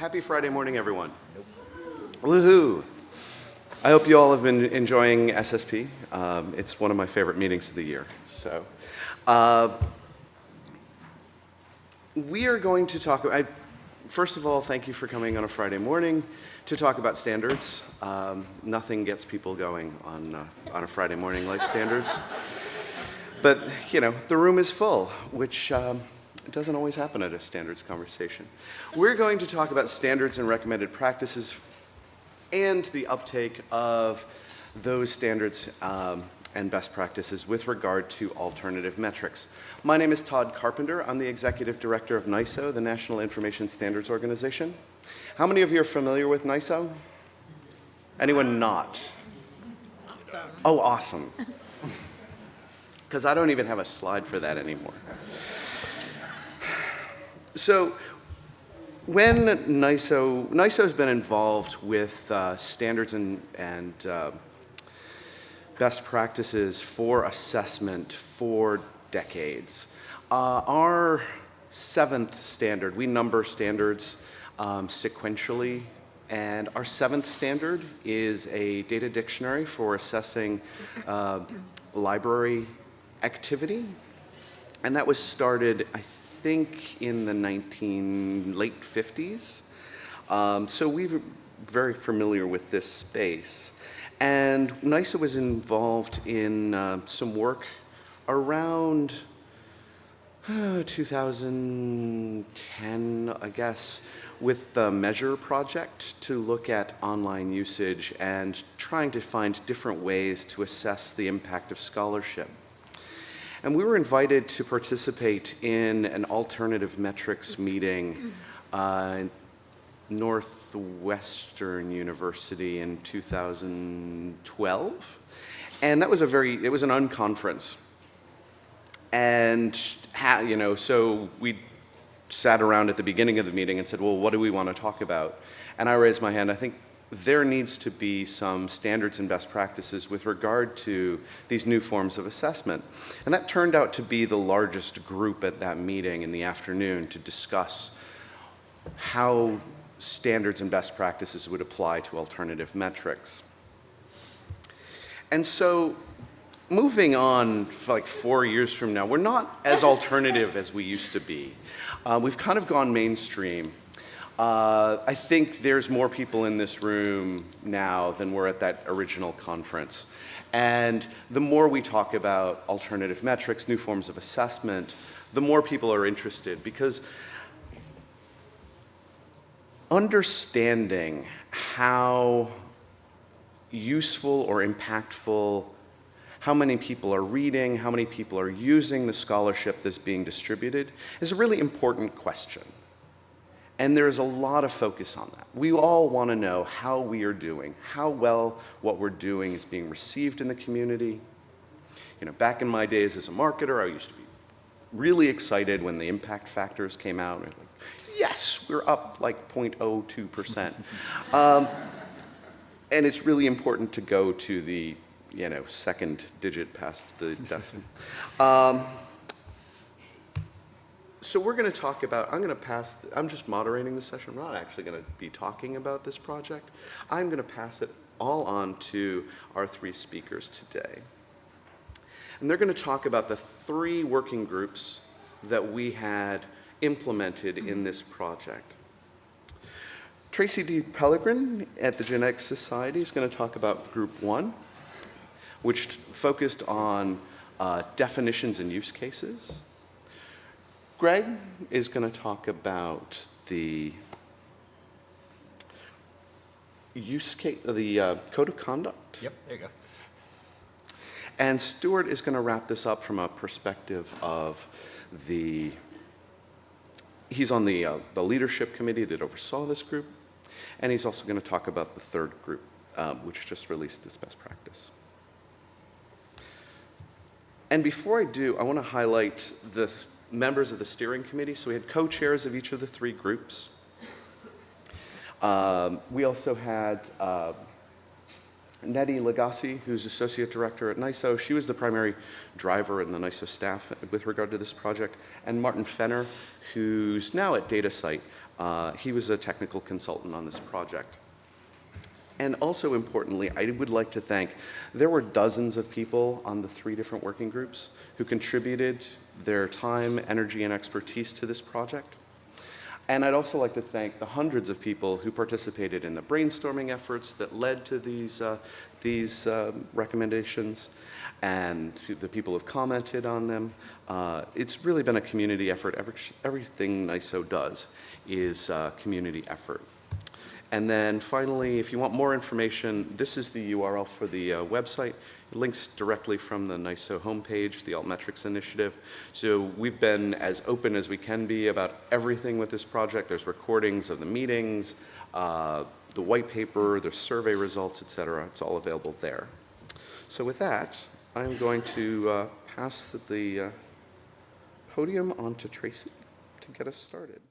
Happy Friday morning, everyone. Woohoo! I hope you all have been enjoying SSP. It's one of my favorite meetings of the year. So, we are going to talk. First of all, thank you for coming on a Friday morning to talk about standards. Nothing gets people going on a Friday morning like standards. But you know, the room is full, which doesn't always happen at a standards conversation. We're going to talk about standards and recommended practices and the uptake of those standards and best practices with regard to alternative metrics. My name is Todd Carpenter. I'm the Executive Director of NISO, the National Information Standards Organization. How many of you are familiar with NISO? Anyone not? Awesome. Oh, awesome. Because I don't even have a slide for that anymore. So, when NISO's been involved with standards and best practices for assessment for decades. Our seventh standard, we number standards sequentially, and our seventh standard is a data dictionary for assessing library activity, and that was started, I think, in the late 50s. So we're very familiar with this space. And NISO was involved in some work around 2010, I guess, with the Measure project to look at online usage and trying to find different ways to assess the impact of scholarship. And we were invited to participate in an alternative metrics meeting in Northwestern University in 2012. And that was it was an unconference. And, so we sat around at the beginning of the meeting and said, well, what do we want to talk about? And I raised my hand. I think there needs to be some standards and best practices with regard to these new forms of assessment. And that turned out to be the largest group at that meeting in the afternoon to discuss how standards and best practices would apply to alternative metrics. And so, moving on, like 4 years from now, we're not as alternative as we used to be. We've kind of gone mainstream. I think there's more people in this room now than were at that original conference. And the more we talk about alternative metrics, new forms of assessment, the more people are interested, because understanding how useful or impactful, how many people are reading, how many people are using the scholarship that's being distributed is a really important question. And there's a lot of focus on that. We all want to know how we are doing, how well what we're doing is being received in the community. Back in my days as a marketer, I used to be really excited when the impact factors came out. And like, yes, we're up like 0.02%. And it's really important to go to the second digit past the decimal. So we're going to talk about, I'm just moderating the session. I'm not actually going to be talking about this project. I'm going to pass it all on to our three speakers today. And they're going to talk about the three working groups that we had implemented in this project. Tracy D. Pellegrin at the Genetics Society is going to talk about Group 1, which focused on definitions and use cases. Greg is going to talk about the use case, the code of conduct. Yep, there you go. And Stuart is going to wrap this up from a perspective of he's on the leadership committee that oversaw this group, and he's also going to talk about the third group, which just released its best practice. And before I do, I want to highlight the members of the steering committee. So we had co-chairs of each of the three groups. We also had Nettie Legassi, who's Associate Director at NISO, she was the primary driver in the NISO staff with regard to this project. And Martin Fenner, who's now at DataSite. He was a technical consultant on this project. And also importantly, I would like to thank, there were dozens of people on the 3 different working groups who contributed their time, energy, and expertise to this project. And I'd also like to thank the hundreds of people who participated in the brainstorming efforts that led to these recommendations, and the people who've commented on them. It's really been a community effort. Everything NISO does is a community effort. And then finally, if you want more information, this is the URL for the website. It links directly from the NISO homepage, the Altmetrics initiative. So we've been as open as we can be about everything with this project. There's recordings of the meetings, the white paper, the survey results, et cetera. It's all available there. So with that, I'm going to pass the podium on to Tracy to get us started.